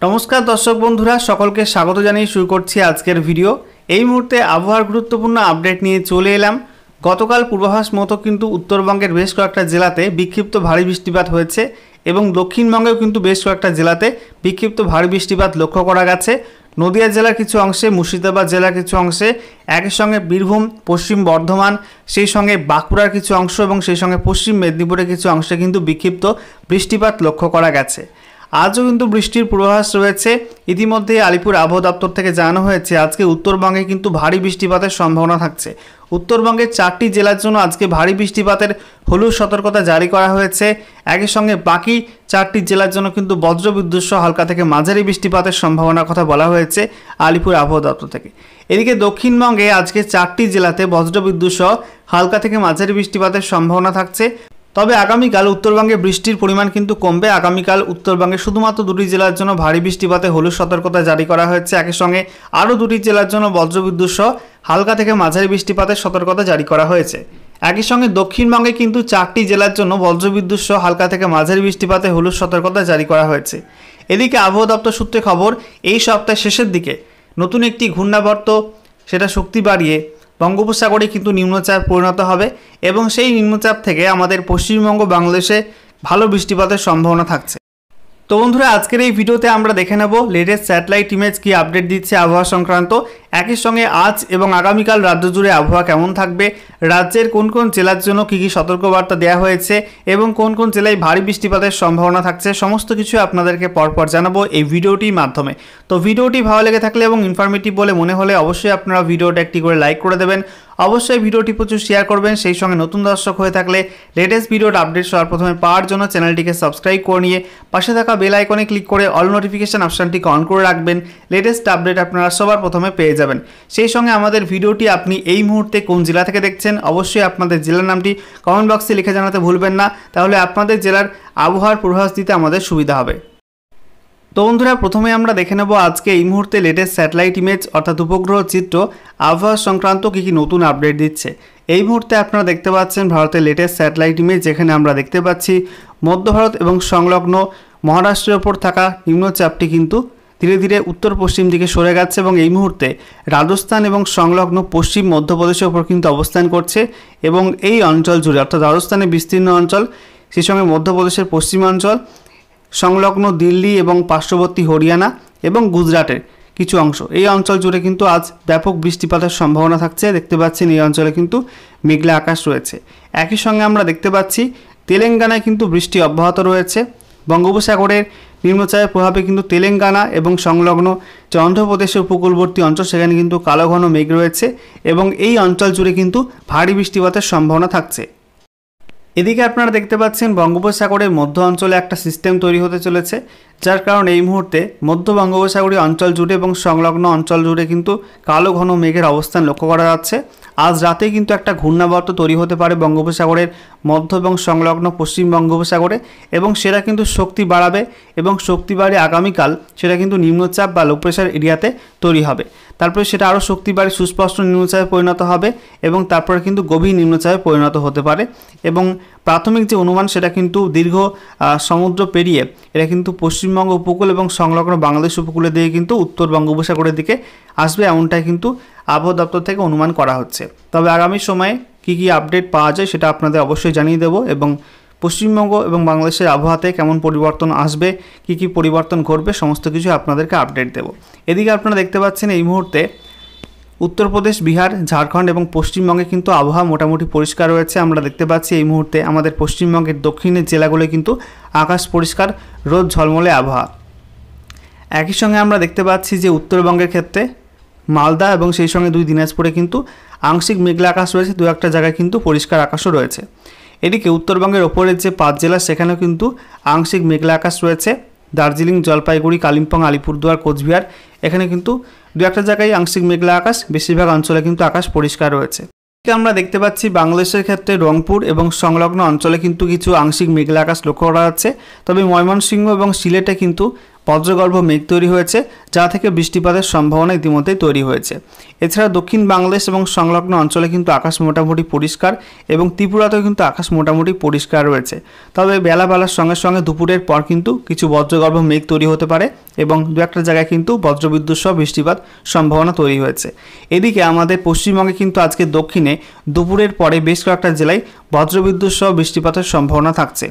नमस्कार दर्शक बंधुरा सकलके स्वागत जानिए शुरू करछि आजकेर भिडियो। এই মুহূর্তে আবহাওয়ার গুরুত্বপূর্ণ আপডেট নিয়ে চলে এলাম। গতকাল পূর্বাভাস মতো কিন্তু উত্তরবঙ্গের বেশ কয়েকটা জেলাতে বিক্ষিপ্ত ভারী বৃষ্টিপাত হয়েছে এবং দক্ষিণবঙ্গেও কিন্তু বেশ কয়েকটা জেলাতে বিক্ষিপ্ত ভারী বৃষ্টিপাত লক্ষ্য করা গেছে। নদিয়া জেলার কিছু অংশে, মুর্শিদাবাদ জেলার কিছু অংশে, একই সঙ্গে বীরভূম, পশ্চিম বর্ধমান, সেই সঙ্গে বাঁকুড়ার কিছু অংশ এবং সেই সঙ্গে পশ্চিম মেদিনীপুরের কিছু অংশে কিন্তু বিক্ষিপ্ত বৃষ্টিপাত লক্ষ্য করা গেছে। আজও কিন্তু বৃষ্টির পূর্বাভাস রয়েছে। ইতিমধ্যে আলিপুর আবহাওয়া দপ্তর থেকে জানানো হয়েছে আজকে উত্তরবঙ্গে কিন্তু ভারী বৃষ্টিপাতের সম্ভাবনা থাকছে। উত্তরবঙ্গের 4টি জেলার জন্য আজকে ভারী বৃষ্টিপাতের হলুদ সতর্কতা জারি করা হয়েছে। একই সঙ্গে বাকি 4টি জেলার জন্য কিন্তু বজ্রবিদ্যুৎ সহ হালকা থেকে মাঝারি বৃষ্টিপাতের সম্ভাবনার কথা বলা হয়েছে আলিপুর আবহাওয়া দপ্তর থেকে। এদিকে দক্ষিণবঙ্গে আজকে 4টি জেলাতে বজ্রবিদ্যুৎ সহ হালকা থেকে মাঝারি বৃষ্টিপাতের সম্ভাবনা থাকছে। তবে আগামীকাল উত্তরবঙ্গে বৃষ্টির পরিমাণ কিন্তু কমবে। আগামীকাল উত্তরবঙ্গে শুধুমাত্র 2টি জেলার জন্য ভারী বৃষ্টিপাতে হলুদ সতর্কতা জারি করা হয়েছে। একই সঙ্গে আরও 2টি জেলার জন্য বজ্রবিদ্যুৎ সহ হালকা থেকে মাঝারি বৃষ্টিপাতের সতর্কতা জারি করা হয়েছে। একই সঙ্গে দক্ষিণবঙ্গে কিন্তু 4টি জেলার জন্য বজ্রবিদ্যুৎ সহ হালকা থেকে মাঝারি বৃষ্টিপাতে হলুদ সতর্কতা জারি করা হয়েছে। এদিকে আবহাওয়া দপ্তর সূত্রে খবর, এই সপ্তাহের শেষের দিকে নতুন একটি ঘূর্ণাবর্ত সেটা শক্তি বাড়িয়ে বঙ্গোপসাগরে কিন্তু নিম্নচাপ পরিণত হবে এবং সেই নিম্নচাপ থেকে আমাদের পশ্চিমবঙ্গ, বাংলাদেশে ভালো বৃষ্টিপাতের সম্ভাবনা থাকছে। তো বন্ধুরা, আজকের এই ভিডিওতে আমরা দেখে নেব লেটেস্ট স্যাটেলাইট ইমেজ কি আপডেট দিচ্ছে আবহাওয়া সংক্রান্ত। একই সঙ্গে আজ এবং আগামীকাল রাজ্য জুড়ে আবহাওয়া কেমন থাকবে, রাজ্যের কোন কোন জেলার জন্য কী কী সতর্কবার্তা দেওয়া হয়েছে এবং কোন কোন জেলায় ভারী বৃষ্টিপাতের সম্ভাবনা থাকছে, সমস্ত কিছু আপনাদেরকে পরপর জানাবো এই ভিডিওটির মাধ্যমে। তো ভিডিওটি ভালো লেগে থাকলে এবং ইনফরমেটিভ বলে মনে হলে অবশ্যই আপনারা ভিডিওটা একটি করে লাইক করে দেবেন। অবশ্যই ভিডিওটি প্রচুর শেয়ার করবেন। সেই সঙ্গে নতুন দর্শক হয়ে থাকলে লেটেস্ট ভিডিওর আপডেট সবার প্রথমে পাওয়ার জন্য চ্যানেলটিকে সাবস্ক্রাইব করে নিয়ে পাশে থাকা বেল আইকনে ক্লিক করে অল নোটিফিকেশন অপশানটিকে অন করে রাখবেন। লেটেস্ট আপডেট আপনারা সবার প্রথমে পেয়ে যাবেন। সেই সঙ্গে আমাদের ভিডিওটি আপনি এই মুহূর্তে কোন জেলা থেকে দেখছেন অবশ্যই আপনাদের জেলার নামটি কমেন্ট বক্সে লিখে জানাতে ভুলবেন না, তাহলে আপনাদের জেলার আবহাওয়ার পূর্বাভাস দিতে আমাদের সুবিধা হবে। তো বন্ধুরা, প্রথমে আমরা দেখে নেব আজকে এই মুহূর্তে লেটেস্ট স্যাটেলাইট ইমেজ অর্থাৎ উপগ্রহ চিত্র আবহাওয়া সংক্রান্ত কী কী নতুন আপডেট দিচ্ছে। এই মুহূর্তে আপনারা দেখতে পাচ্ছেন ভারতের লেটেস্ট স্যাটেলাইট ইমেজ, যেখানে আমরা দেখতে পাচ্ছি মধ্য ভারত এবং সংলগ্ন মহারাষ্ট্রের ওপর থাকা নিম্নচাপটি কিন্তু ধীরে ধীরে উত্তর পশ্চিম দিকে সরে যাচ্ছে এবং এই মুহূর্তে রাজস্থান এবং সংলগ্ন পশ্চিম মধ্যপ্রদেশের ওপর কিন্তু অবস্থান করছে এবং এই অঞ্চল জুড়ে অর্থাৎ রাজস্থানের বিস্তীর্ণ অঞ্চল, সেই সঙ্গে মধ্যপ্রদেশের পশ্চিমাঞ্চল, সংলগ্ন দিল্লি এবং পার্শ্ববর্তী হরিয়ানা এবং গুজরাটের কিছু অংশ, এই অঞ্চল জুড়ে কিন্তু আজ ব্যাপক বৃষ্টিপাতের সম্ভাবনা থাকছে। দেখতে পাচ্ছেন এই অঞ্চলে কিন্তু মেঘলা আকাশ রয়েছে। একই সঙ্গে আমরা দেখতে পাচ্ছি তেলেঙ্গানায় কিন্তু বৃষ্টি অব্যাহত রয়েছে। বঙ্গোপসাগরের নিম্নচাপের প্রভাবে কিন্তু তেলেঙ্গানা এবং সংলগ্ন যে অন্ধ্রপ্রদেশের উপকূলবর্তী অঞ্চল সেখানে কিন্তু কালো ঘন মেঘ রয়েছে এবং এই অঞ্চল জুড়ে কিন্তু ভারী বৃষ্টিপাতের সম্ভাবনা থাকছে। এদিকে আপনারা দেখতে পাচ্ছেন বঙ্গোপসাগরের মধ্য অঞ্চলে একটা সিস্টেম তৈরি হতে চলেছে, যার কারণে এই মুহূর্তে মধ্য বঙ্গোপসাগরীয় অঞ্চল জুড়ে এবং সংলগ্ন অঞ্চল জুড়ে কিন্তু কালো ঘন মেঘের অবস্থান লক্ষ্য করা যাচ্ছে। আজ রাতে কিন্তু একটা ঘূর্ণাবর্ত তৈরি হতে পারে বঙ্গোপসাগরের মধ্য এবং সংলগ্ন পশ্চিম বঙ্গোপসাগরে এবং সেটা কিন্তু শক্তি বাড়াবে এবং শক্তি বাড়ে আগামীকাল সেটা কিন্তু নিম্নচাপ বা লো প্রেশার এরিয়াতে তৈরি হবে। তারপরে সেটা আরও শক্তি বাড়ে সুস্পষ্ট নিম্নচাপে পরিণত হবে এবং তারপরে কিন্তু গভীর নিম্নচাপে পরিণত হতে পারে এবং প্রাথমিক যে অনুমান সেটা কিন্তু দীর্ঘ সমুদ্র পেরিয়ে এটা কিন্তু পশ্চিমবঙ্গ উপকূল এবং সংলগ্ন বাংলাদেশ উপকূলের দিকে কিন্তু উত্তর বঙ্গোপসাগরের দিকে আসবে, এমনটাই কিন্তু আবহাওয়া দপ্তর থেকে অনুমান করা হচ্ছে। তবে আগামী সময়ে কী কী আপডেট পাওয়া যায় সেটা আপনাদের অবশ্যই জানিয়ে দেবো এবং পশ্চিমবঙ্গ এবং বাংলাদেশের আবহাওয়াতে কেমন পরিবর্তন আসবে, কী কী পরিবর্তন ঘটবে, সমস্ত কিছু আপনাদেরকে আপডেট দেবো। এদিকে আপনারা দেখতে পাচ্ছেন এই মুহূর্তে উত্তরপ্রদেশ, বিহার, ঝাড়খণ্ড এবং পশ্চিমবঙ্গে কিন্তু আবহাওয়া মোটামুটি পরিষ্কার রয়েছে। আমরা দেখতে পাচ্ছি এই মুহূর্তে আমাদের পশ্চিমবঙ্গের দক্ষিণের জেলাগুলো কিন্তু আকাশ পরিষ্কার, রোদ ঝলমলে আবহাওয়া। একই সঙ্গে আমরা দেখতে পাচ্ছি যে উত্তরবঙ্গের ক্ষেত্রে মালদা এবং সেই সঙ্গে 2 দিনাজপুরে কিন্তু আংশিক মেঘলা আকাশ রয়েছে, 2-1টা জায়গায় কিন্তু পরিষ্কার আকাশও রয়েছে। এদিকে উত্তরবঙ্গের ওপরের যে 5 জেলা সেখানেও কিন্তু আংশিক মেঘলা আকাশ রয়েছে। দার্জিলিং, জলপাইগুড়ি, কালিম্পং, আলিপুরদুয়ার, কোচবিহার এখানে কিন্তু 2-1টা জায়গায় আংশিক মেঘলা আকাশ, বেশিরভাগ অঞ্চলে কিন্তু আকাশ পরিষ্কার রয়েছে। আমরা দেখতে পাচ্ছি বাংলাদেশের ক্ষেত্রে রংপুর এবং সংলগ্ন অঞ্চলে কিন্তু কিছু আংশিক মেঘলা আকাশ লক্ষ্য করা যাচ্ছে। তবে ময়মনসিংহ এবং সিলেটে কিন্তু বজ্রগর্ভ মেঘ তৈরি হয়েছে, যা থেকে বৃষ্টিপাতের সম্ভাবনা ইতিমধ্যেই তৈরি হয়েছে। এছাড়া দক্ষিণ বাংলাদেশ এবং সংলগ্ন অঞ্চলে কিন্তু আকাশ মোটামুটি পরিষ্কার এবং ত্রিপুরাতেও কিন্তু আকাশ মোটামুটি পরিষ্কার রয়েছে। তবে বেলা বাড়ার সঙ্গে সঙ্গে দুপুরের পর কিন্তু কিছু বজ্রগর্ভ মেঘ তৈরি হতে পারে এবং দু একটা জায়গায় কিন্তু বজ্রবিদ্যুৎ সহ বৃষ্টিপাত সম্ভাবনা তৈরি হয়েছে। এদিকে আমাদের পশ্চিমবঙ্গে কিন্তু আজকে দক্ষিণে দুপুরের পরে বেশ কয়েকটা জেলায় বজ্রবিদ্যুৎ সহ বৃষ্টিপাতের সম্ভাবনা থাকছে।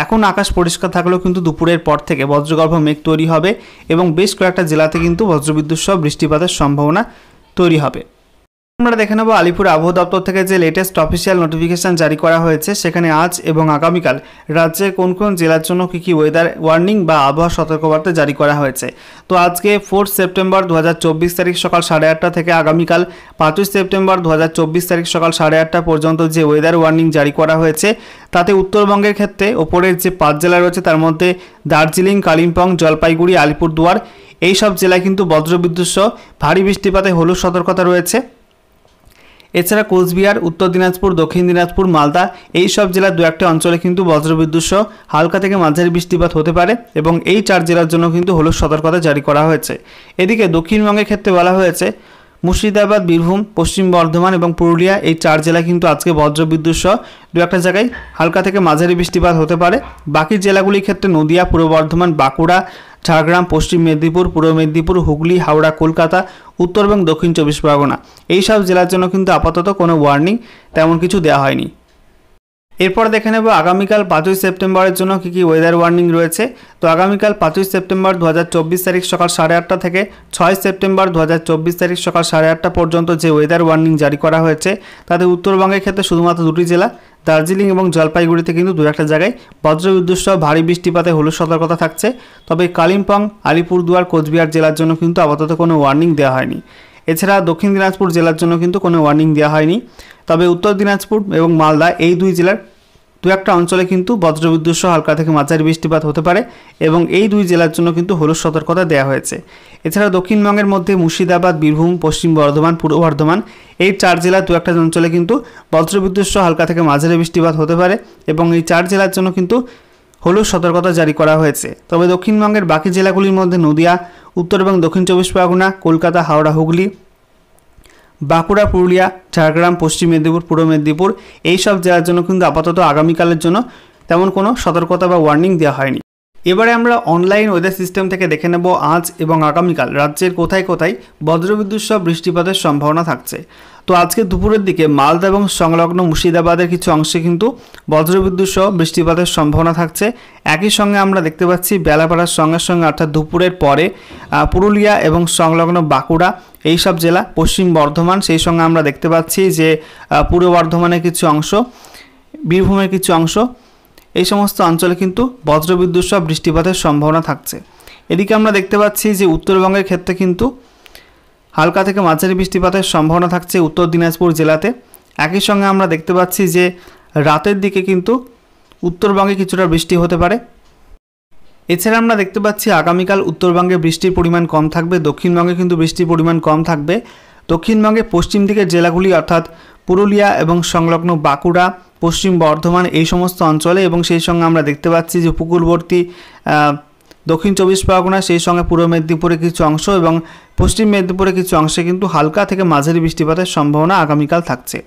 এখন আকাশ পরিষ্কার থাকলেও কিন্তু দুপুরের পর থেকে বজ্রগর্ভ মেঘ তৈরি হবে এবং বেশ কয়েকটা জেলাতে কিন্তু বজ্রবিদ্যুৎ সহ বৃষ্টিপাতের সম্ভাবনা তৈরি হবে। আমরা দেখে নেব আলিপুর আবহাওয়া দপ্তর থেকে যে লেটেস্ট অফিসিয়াল নোটিফিকেশন জারি করা হয়েছে, সেখানে আজ এবং আগামীকাল রাজ্যের কোন কোন জেলার জন্য কী ওয়েদার ওয়ার্নিং বা আবহাওয়া সতর্কবার্তা জারি করা হয়েছে। তো আজকে 4 সেপ্টেম্বর 2024 তারিখ সকাল 8:30 থেকে আগামীকাল 5 সেপ্টেম্বর 2024 তারিখ সকাল 8:30 পর্যন্ত যে ওয়েদার ওয়ার্নিং জারি করা হয়েছে, তাতে উত্তরবঙ্গের ক্ষেত্রে ওপরের যে 5 জেলা রয়েছে তার মধ্যে দার্জিলিং, কালিম্পং, জলপাইগুড়ি, আলিপুরদুয়ার এই সব জেলায় কিন্তু বজ্রবিদ্যুৎ সহ ভারী বৃষ্টিপাতে হলুদ সতর্কতা রয়েছে। এছাড়া কোচবিহার, উত্তর দিনাজপুর, দক্ষিণ দিনাজপুর, মালদা এই সব জেলার দু একটা অঞ্চলে কিন্তু বজ্রবিদ্যুৎ সহ হালকা থেকে মাঝারি বৃষ্টিপাত হতে পারে এবং এই 4 জেলার জন্য কিন্তু হলুদ সতর্কতা জারি করা হয়েছে। এদিকে দক্ষিণবঙ্গের ক্ষেত্রে বলা হয়েছে মুর্শিদাবাদ, বীরভূম, পশ্চিম বর্ধমান এবং পুরুলিয়া এই 4 জেলা কিন্তু আজকে বজ্রবিদ্যুৎ সহ দু একটা জায়গায় হালকা থেকে মাঝারি বৃষ্টিপাত হতে পারে। বাকি জেলাগুলির ক্ষেত্রে নদিয়া, পূর্ব বর্ধমান, বাঁকুড়া, ঝাড়গ্রাম, পশ্চিম মেদিনীপুর, পূর্ব মেদিনীপুর, হুগলি, হাওড়া, কলকাতা, উত্তর এবং দক্ষিণ 24 পরগনা এই সব জেলার জন্য কিন্তু আপাতত কোনো ওয়ার্নিং তেমন কিছু দেওয়া হয়নি। এরপর দেখে নেব আগামীকাল 5 সেপ্টেম্বরের জন্য কী ওয়েদার ওয়ার্নিং রয়েছে। তো আগামীকাল 5 সেপ্টেম্বর 2024 তারিখ সকাল 8:30 থেকে 6 সেপ্টেম্বর 2024 তারিখ সকাল 8:30 পর্যন্ত যে ওয়েদার ওয়ার্নিং জারি করা হয়েছে, তাতে উত্তরবঙ্গের ক্ষেত্রে শুধুমাত্র 2টি জেলা দার্জিলিং এবং জলপাইগুড়িতে কিন্তু দু একটা জায়গায় বজ্রবিদ্যুৎ সহ ভারী বৃষ্টিপাতে হলুদ সতর্কতা থাকছে। তবে কালিম্পং, আলিপুরদুয়ার, কোচবিহার জেলার জন্য কিন্তু আপাতত কোনো ওয়ার্নিং দেওয়া হয়নি। এছাড়া দক্ষিণ দিনাজপুর জেলার জন্য কিন্তু কোনো ওয়ার্নিং দেওয়া হয়নি। তবে উত্তর দিনাজপুর এবং মালদা এই 2 জেলার দু একটা অঞ্চলে কিন্তু বজ্রবিদ্যুৎ সহ হালকা থেকে মাঝারি বৃষ্টিপাত হতে পারে এবং এই 2 জেলার জন্য কিন্তু হলুদ সতর্কতা দেওয়া হয়েছে। এছাড়া দক্ষিণবঙ্গের মধ্যে মুর্শিদাবাদ, বীরভূম, পশ্চিম বর্ধমান, পূর্ব বর্ধমান এই 4 জেলার দু একটা অঞ্চলে কিন্তু বজ্রবিদ্যুৎ সহ হালকা থেকে মাঝারি বৃষ্টিপাত হতে পারে এবং এই 4 জেলার জন্য কিন্তু হলুদ সতর্কতা জারি করা হয়েছে। তবে দক্ষিণবঙ্গের বাকি জেলাগুলির মধ্যে নদিয়া, উত্তর এবং দক্ষিণ 24 পরগনা, কলকাতা, হাওড়া, হুগলি, বাঁকুড়া, পুরুলিয়া, ঝাড়গ্রাম, পশ্চিম মেদিনীপুর, পূর্ব মেদিনীপুর এই সব জেলার জন্য কিন্তু আপাতত আগামীকালের জন্য তেমন কোনো সতর্কতা বা ওয়ার্নিং দেওয়া হয়নি। এবারে আমরা অনলাইন ওয়েদার সিস্টেম থেকে দেখে নেব আজ এবং আগামীকাল রাজ্যের কোথায় কোথায় বজ্রবিদ্যুৎ সহ বৃষ্টিপাতের সম্ভাবনা থাকছে। তো আজকে দুপুরের দিকে মালদা এবং সংলগ্ন মুর্শিদাবাদের কিছু অংশে কিন্তু বজ্রবিদ্যুৎ সহ বৃষ্টিপাতের সম্ভাবনা থাকছে। একই সঙ্গে আমরা দেখতে পাচ্ছি বেলা বাড়ার সঙ্গে সঙ্গে অর্থাৎ দুপুরের পরে পুরুলিয়া এবং সংলগ্ন বাঁকুড়া এই সব জেলা, পশ্চিম বর্ধমান, সেই সঙ্গে আমরা দেখতে পাচ্ছি যে পূর্ব বর্ধমানের কিছু অংশ, বীরভূমের কিছু অংশ এই সমস্ত অঞ্চলে কিন্তু বজ্রবিদ্যুৎ সহ বৃষ্টিপাতের সম্ভাবনা থাকছে। এদিকে আমরা দেখতে পাচ্ছি যে উত্তরবঙ্গের ক্ষেত্রে কিন্তু হালকা থেকে মাঝারি বৃষ্টিপাতের সম্ভাবনা থাকছে উত্তর দিনাজপুর জেলাতে। একই সঙ্গে আমরা দেখতে পাচ্ছি যে রাতের দিকে কিন্তু উত্তরবঙ্গে কিছুটা বৃষ্টি হতে পারে। এছাড়া আমরা দেখতে পাচ্ছি আগামীকাল উত্তরবঙ্গে বৃষ্টির পরিমাণ কম থাকবে, দক্ষিণবঙ্গে কিন্তু বৃষ্টির পরিমাণ কম থাকবে। দক্ষিণবঙ্গে পশ্চিম দিকের জেলাগুলি অর্থাৎ পুরুলিয়া এবং সংলগ্ন বাঁকুড়া, পশ্চিম বর্ধমান এই সমস্ত অঞ্চলে এবং সেই সঙ্গে আমরা দেখতে পাচ্ছি যে উপকূলবর্তী দক্ষিণ 24 পরগনা, সেই সঙ্গে পূর্ব মেদিনীপুরের কিছু অংশ এবং পশ্চিম মেদিনীপুরের কিছু অংশে কিন্তু হালকা থেকে মাঝারি বৃষ্টিপাতের সম্ভাবনা আগামীকাল থাকছে।